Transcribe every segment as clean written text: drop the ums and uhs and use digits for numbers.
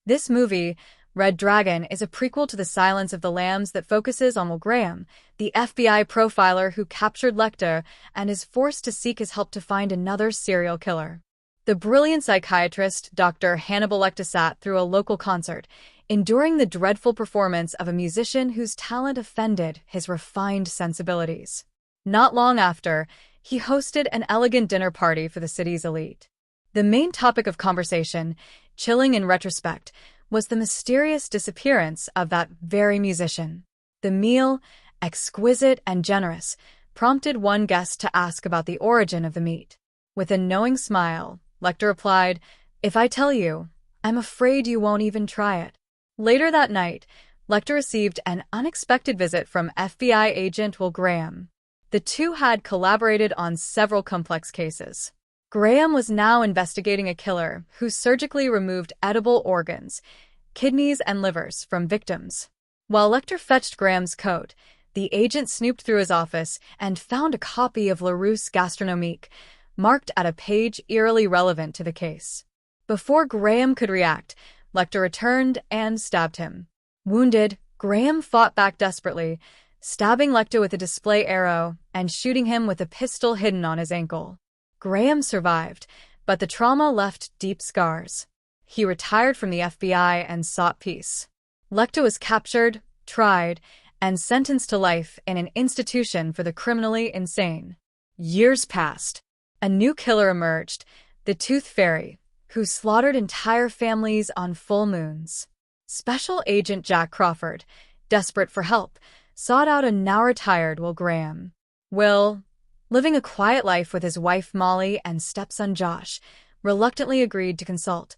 This movie, Red Dragon, is a prequel to The Silence of the Lambs that focuses on Will Graham, the FBI profiler who captured Lecter and is forced to seek his help to find another serial killer. The brilliant psychiatrist, Dr. Hannibal Lecter, sat through a local concert, enduring the dreadful performance of a musician whose talent offended his refined sensibilities. Not long after, he hosted an elegant dinner party for the city's elite. The main topic of conversation, chilling in retrospect, was the mysterious disappearance of that very musician. The meal, exquisite and generous, prompted one guest to ask about the origin of the meat. With a knowing smile, Lecter replied, "If I tell you, I'm afraid you won't even try it." Later that night, Lecter received an unexpected visit from FBI agent Will Graham. The two had collaborated on several complex cases. Graham was now investigating a killer who surgically removed edible organs, kidneys and livers, from victims. While Lecter fetched Graham's coat, the agent snooped through his office and found a copy of Larousse Gastronomique, marked at a page eerily relevant to the case. Before Graham could react, Lecter returned and stabbed him. Wounded, Graham fought back desperately, stabbing Lecter with a display arrow and shooting him with a pistol hidden on his ankle. Graham survived, but the trauma left deep scars. He retired from the FBI and sought peace. Lecter was captured, tried, and sentenced to life in an institution for the criminally insane. Years passed. A new killer emerged, the Tooth Fairy, who slaughtered entire families on full moons. Special Agent Jack Crawford, desperate for help, sought out a now-retired Will Graham. Will, living a quiet life with his wife Molly and stepson Josh, reluctantly agreed to consult,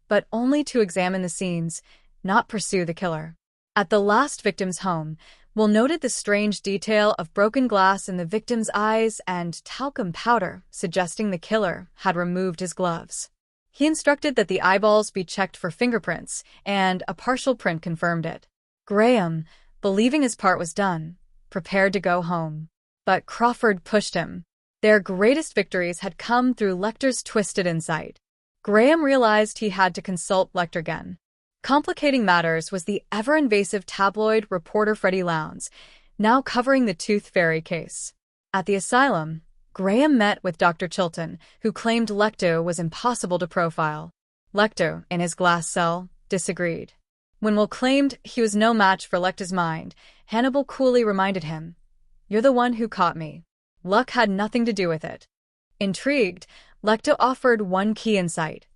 but only to examine the scenes, not pursue the killer. At the last victim's home, Will noted the strange detail of broken glass in the victim's eyes and talcum powder, suggesting the killer had removed his gloves. He instructed that the eyeballs be checked for fingerprints, and a partial print confirmed it. Graham, believing his part was done, prepared to go home. But Crawford pushed him. Their greatest victories had come through Lecter's twisted insight. Graham realized he had to consult Lecter again. Complicating matters was the ever-invasive tabloid reporter Freddie Lowndes, now covering the Tooth Fairy case. At the asylum, Graham met with Dr. Chilton, who claimed Lecter was impossible to profile. Lecter, in his glass cell, disagreed. When Will claimed he was no match for Lecter's mind, Hannibal coolly reminded him, "You're the one who caught me. Luck had nothing to do with it." Intrigued, Lecter offered one key insight.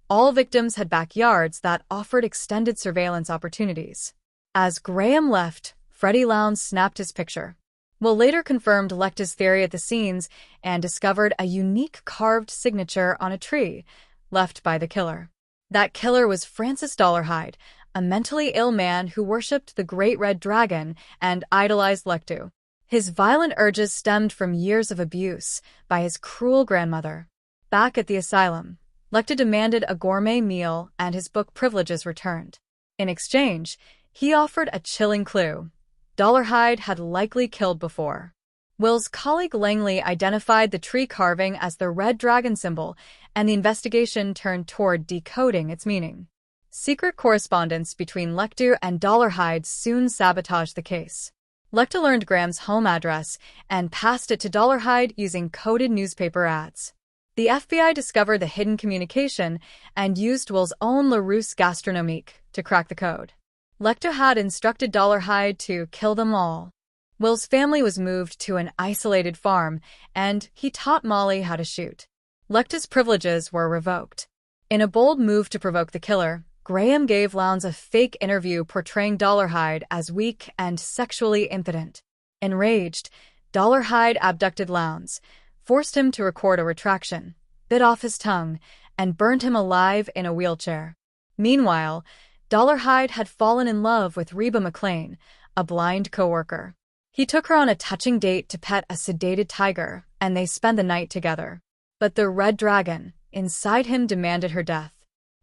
All victims had backyards that offered extended surveillance opportunities. As Graham left, Freddie Lowndes snapped his picture. Will later confirmed Lecter's theory at the scenes and discovered a unique carved signature on a tree, left by the killer. That killer was Francis Dolarhyde, a mentally ill man who worshipped the Great Red Dragon and idolized Lecter. His violent urges stemmed from years of abuse by his cruel grandmother. Back at the asylum, Lecter demanded a gourmet meal and his book privileges returned. In exchange, he offered a chilling clue. Dolarhyde had likely killed before. Will's colleague Langley identified the tree carving as the red dragon symbol, and the investigation turned toward decoding its meaning. Secret correspondence between Lecter and Dolarhyde soon sabotaged the case. Lecter learned Graham's home address and passed it to Dolarhyde using coded newspaper ads. The FBI discovered the hidden communication and used Will's own Larousse Gastronomique to crack the code. Lecter had instructed Dolarhyde to kill them all. Will's family was moved to an isolated farm, and he taught Molly how to shoot. Lecter's privileges were revoked. In a bold move to provoke the killer, Graham gave Lowndes a fake interview portraying Dolarhyde as weak and sexually impotent. Enraged, Dolarhyde abducted Lowndes, forced him to record a retraction, bit off his tongue, and burned him alive in a wheelchair. Meanwhile, Dolarhyde had fallen in love with Reba McLean, a blind coworker. He took her on a touching date to pet a sedated tiger, and they spent the night together. But the red dragon, inside him, demanded her death.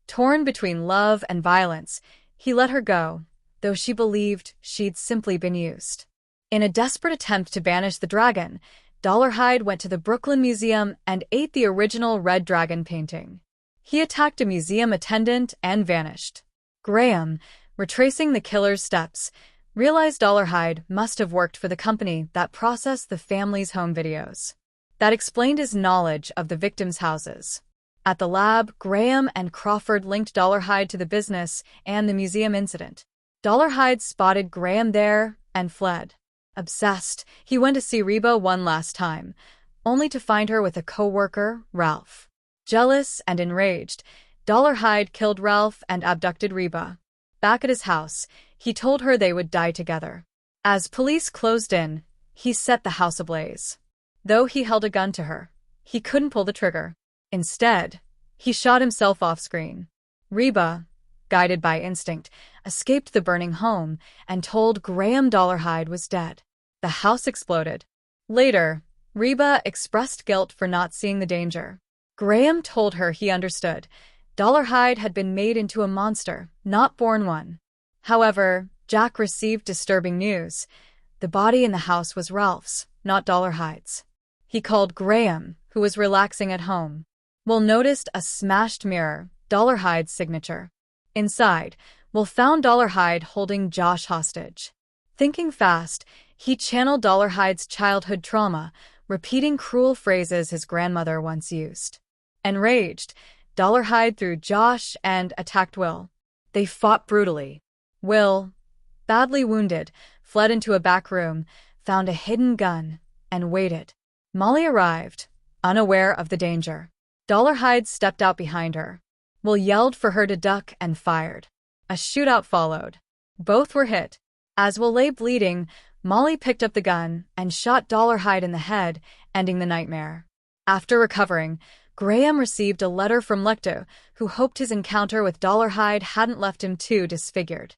Torn between love and violence, he let her go, though she believed she'd simply been used. In a desperate attempt to banish the dragon, Dolarhyde went to the Brooklyn Museum and ate the original Red Dragon painting. He attacked a museum attendant and vanished. Graham, retracing the killer's steps, realized Dolarhyde must have worked for the company that processed the family's home videos. That explained his knowledge of the victims' houses. At the lab, Graham and Crawford linked Dolarhyde to the business and the museum incident. Dolarhyde spotted Graham there and fled. Obsessed, he went to see Reba one last time, only to find her with a co-worker, Ralph. Jealous and enraged, Dolarhyde killed Ralph and abducted Reba. Back at his house, he told her they would die together. As police closed in, he set the house ablaze. Though he held a gun to her, he couldn't pull the trigger. Instead, he shot himself off-screen. Reba, guided by instinct, escaped the burning home and told Graham Dolarhyde was dead. The house exploded. Later, Reba expressed guilt for not seeing the danger. Graham told her he understood. Dolarhyde had been made into a monster, not born one. However, Jack received disturbing news. The body in the house was Ralph's, not Dolarhyde's. He called Graham, who was relaxing at home. Will noticed a smashed mirror, Dolarhyde's signature. Inside, Will found Dolarhyde holding Josh hostage. Thinking fast, he channeled Dolarhyde's childhood trauma, repeating cruel phrases his grandmother once used. Enraged, Dolarhyde threw Josh and attacked Will. They fought brutally. Will, badly wounded, fled into a back room, found a hidden gun, and waited. Molly arrived, unaware of the danger. Dolarhyde stepped out behind her. Will yelled for her to duck and fired. A shootout followed. Both were hit. As Will lay bleeding, Molly picked up the gun and shot Dolarhyde in the head, ending the nightmare. After recovering, Graham received a letter from Lecter, who hoped his encounter with Dolarhyde hadn't left him too disfigured.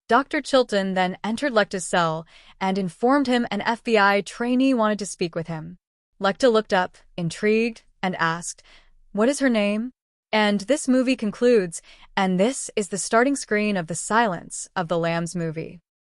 Dr. Chilton then entered Lecter's cell and informed him an FBI trainee wanted to speak with him. Lecter looked up, intrigued, and asked, "What is her name?" And this movie concludes, and this is the starting screen of the Silence of the Lambs movie.